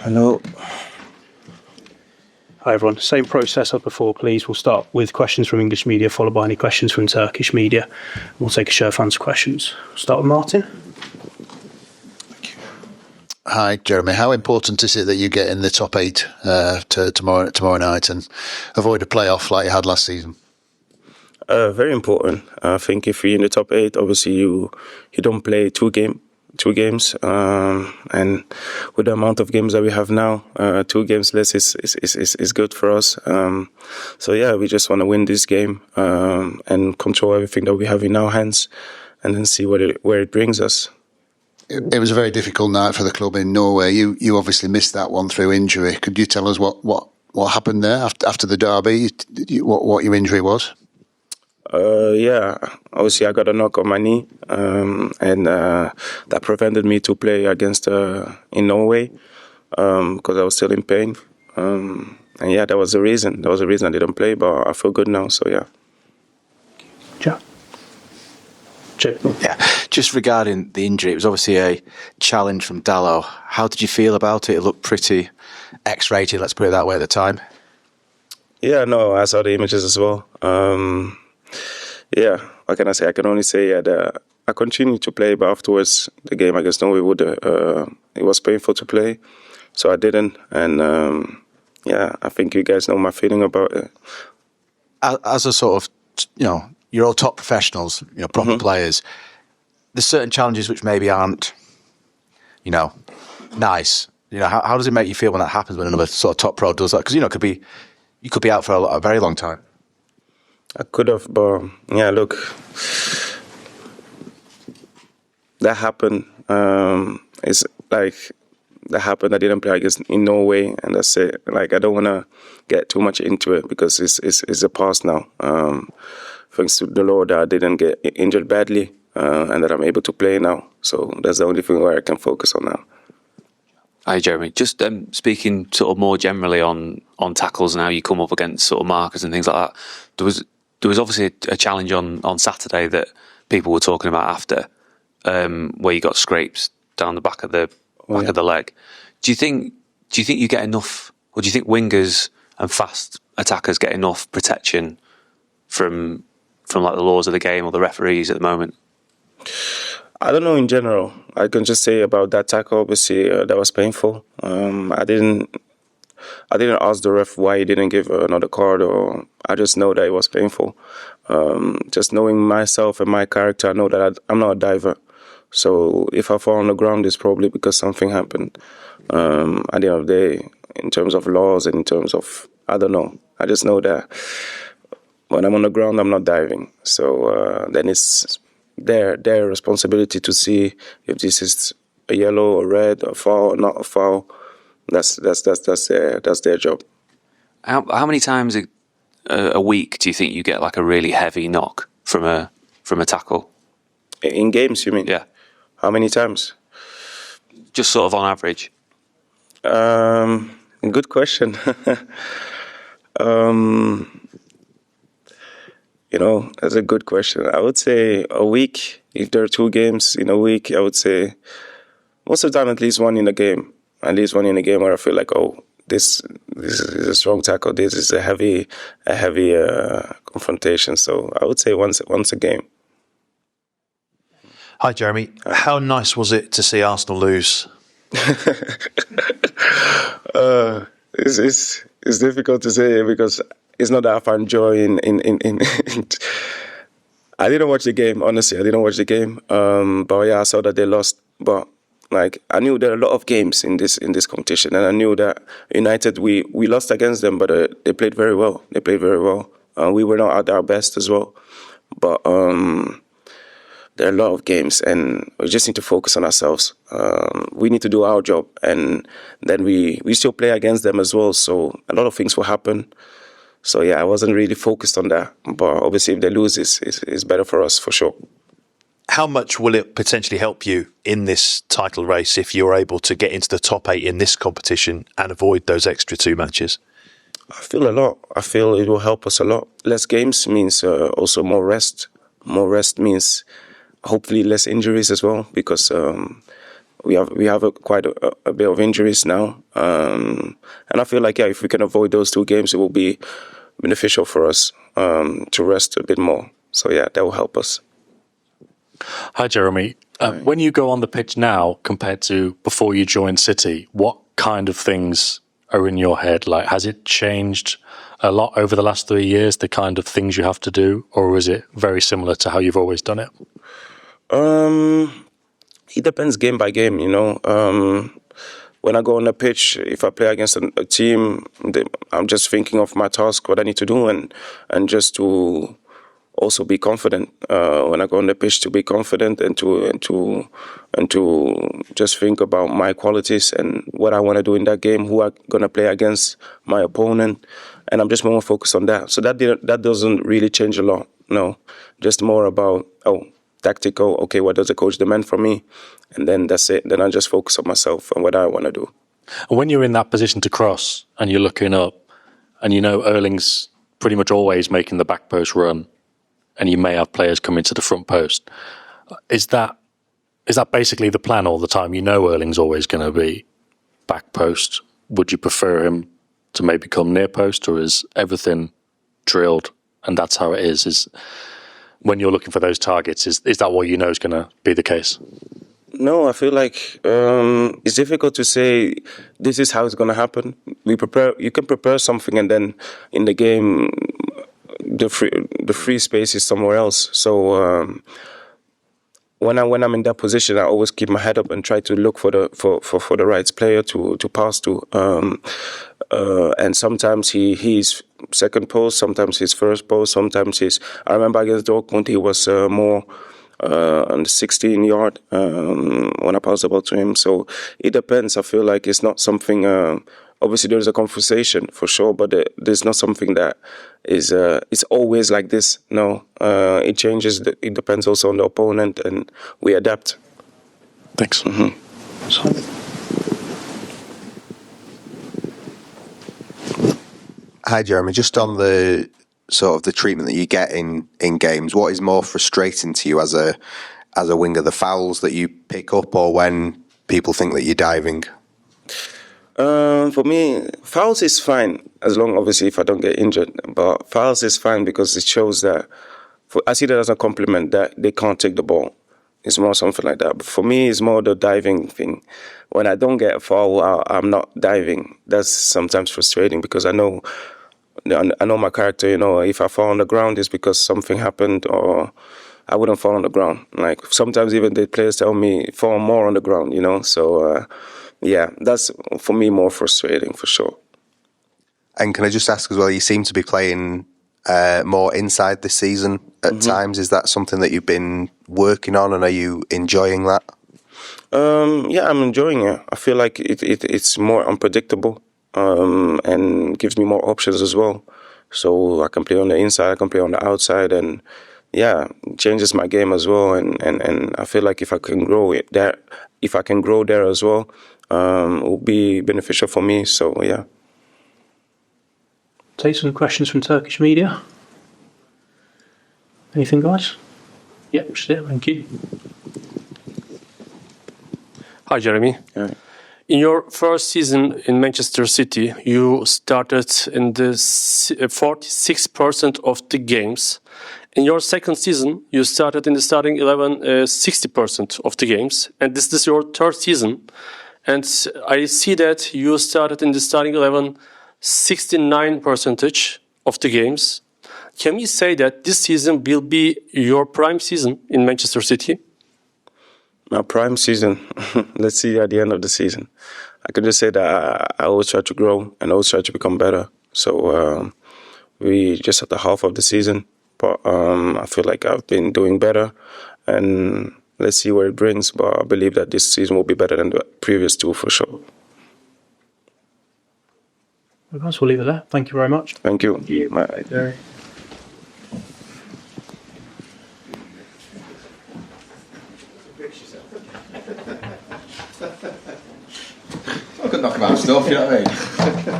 Hello. Hi everyone, same process as before please. We'll start with questions from English media, followed by any questions from Turkish media. We'll take a show of hands questions. We'll start with Martin. Hi Jeremy, how important is it that you get in the top 8 tomorrow night and avoid a playoff like you had last season? Very important. I think if you're in the top 8, obviously you don't play two games, and with the amount of games that we have now, 2 games less is good for us. So yeah, we just want to win this game and control everything that we have in our hands, and then see where it brings us. It was a very difficult night for the club in Norway. You obviously missed that one through injury. Could you tell us what happened there after the derby? What your injury was? Yeah, obviously I got a knock on my knee, and that prevented me to play against in Norway because I was still in pain. And yeah, that was the reason. That was the reason I didn't play, but I feel good now. So yeah. Yeah, just regarding the injury, it was obviously a challenge from Dalot. How did you feel about it? It looked pretty X-rated, let's put it that way, at the time. Yeah, no, I saw the images as well. Yeah, what can I say? I can only say that I continued to play, but afterwards the game against Norway it was painful to play, so I didn't. And yeah, I think you guys know my feeling about it. As a sort of, you're all top professionals, proper players. There's certain challenges which maybe aren't, nice. How does it make you feel when that happens, when another sort of top pro does that? Because you could be out for a very long time. I could have, but yeah, look, that happened. It's like that happened. I didn't play against in Norway, and that's it. Like, I don't want to get too much into it because it's a past now. Thanks to the Lord that I didn't get injured badly, and that I'm able to play now. So that's the only thing where I can focus on now. Hi Jeremy, just speaking sort of more generally on tackles and how you come up against sort of markers and things like that. There was obviously a challenge on Saturday that people were talking about after, where you got scrapes down the back of the of the leg. Do you think you get enough, or do you think wingers and fast attackers get enough protection from like the laws of the game or the referees at the moment? I don't know in general. I can just say about that tackle, obviously, that was painful. I didn't ask the ref why he didn't give another card, or I just know that it was painful. Just knowing myself and my character, I know that I'm not a diver. So if I fall on the ground, it's probably because something happened. At the end of the day, in terms of laws and in terms of, I don't know. I just know that when I'm on the ground, I'm not diving. So then it's their responsibility to see if this is a yellow or red, a foul or not a foul. That's their job. How many times a week do you think you get like a really heavy knock from a tackle? In games, you mean? Yeah. How many times? Just sort of on average. Good question. That's a good question. I would say a week. If there are 2 games in a week, I would say most of the time at least one in a game. At least one in a game where I feel like, oh, this is a strong tackle. This is a heavy confrontation. So I would say once a game. Hi, Jeremy. How nice was it to see Arsenal lose? It's difficult to say because it's not that I find joy in I didn't watch the game, honestly. I didn't watch the game. But yeah, I saw that they lost. But like, I knew there are a lot of games in this competition, and I knew that United we lost against them, but they played very well. They played very well. We were not at our best as well. But there are a lot of games, and we just need to focus on ourselves. We need to do our job, and then we still play against them as well. So a lot of things will happen. So yeah, I wasn't really focused on that. But obviously, if they lose, it's better for us for sure. How much will it potentially help you in this title race if you're able to get into the top 8 in this competition and avoid those extra 2 matches? I feel a lot. I feel it will help us a lot. Less games means also more rest. More rest means hopefully less injuries as well, because we have quite a bit of injuries now, and I feel like if we can avoid those 2 games, it will be beneficial for us to rest a bit more. So that will help us. Hi, Jeremy. When you go on the pitch now compared to before you joined City, what kind of things are in your head? Like, has it changed a lot over the last 3 years, the kind of things you have to do, or is it very similar to how you've always done it? It depends game by game, when I go on the pitch, if I play against a team, I'm just thinking of my task, what I need to do, and just to also be confident. When I go on the pitch, to be confident and to just think about my qualities and what I want to do in that game, who I'm gonna play against, my opponent, and I'm just more focused on that. So that doesn't really change a lot. No, just more about tactical. Okay, what does the coach demand from me? And then that's it. Then I just focus on myself and what I want to do. And when you're in that position to cross and you're looking up, and Erling's pretty much always making the back post run, and you may have players come into the front post, is that basically the plan all the time? Erling's always going to be back post. Would you prefer him to maybe come near post, or is everything drilled and that's how it is? When you're looking for those targets, is that what is going to be the case? No, I feel like it's difficult to say this is how it's going to happen. You can prepare something, and then in the game, the free space is somewhere else. So when I'm in that position, I always keep my head up and try to look for the right player to pass to. And sometimes he's second post, sometimes he's first post, sometimes I remember against Dortmund he was more on the 16-yard when I passed the ball to him. So it depends. I feel like it's not something. Obviously, there's a conversation for sure, but there's not something that is. It's always like this. No, it changes. It depends also on the opponent, and we adapt. Thanks. Mm-hmm. Hi, Jeremy. Just on the sort of the treatment that you get in games, what is more frustrating to you as a winger, the fouls that you pick up, or when people think that you're diving? For me, fouls is fine, as long, obviously, if I don't get injured. But fouls is fine because it shows that, I see that as a compliment, that they can't take the ball. It's more something like that. But for me, it's more the diving thing. When I don't get a foul, I'm not diving. That's sometimes frustrating because I know my character. If I fall on the ground, it's because something happened, or I wouldn't fall on the ground. Like sometimes even the players tell me fall more on the ground. So. That's for me more frustrating for sure. And can I just ask as well, you seem to be playing more inside this season at times. Is that something that you've been working on, and are you enjoying that? I'm enjoying it. I feel like it's more unpredictable and gives me more options as well. So I can play on the inside, I can play on the outside, and it changes my game as well. And I feel like if I can grow there as well, it will be beneficial for me. So Take some questions from Turkish media. Anything, guys? Yeah, just it. Thank you. Hi, Jeremy. Hi. In your first season in Manchester City, you started in the 46% of the games. In your second season, you started in the starting 11 60% of the games. And this is your third season. And I see that you started in the starting 11 69% of the games. Can we say that this season will be your prime season in Manchester City? My prime season. Let's see at the end of the season. I can just say that I always try to grow and always try to become better. So we just at the half of the season, but I feel like I've been doing better, and let's see where it brings. But I believe that this season will be better than the previous two for sure. Well, guys, we'll leave it there. Thank you very much. Thank you. Thank you. Bye. I could knock him out of stuff, you know what I mean?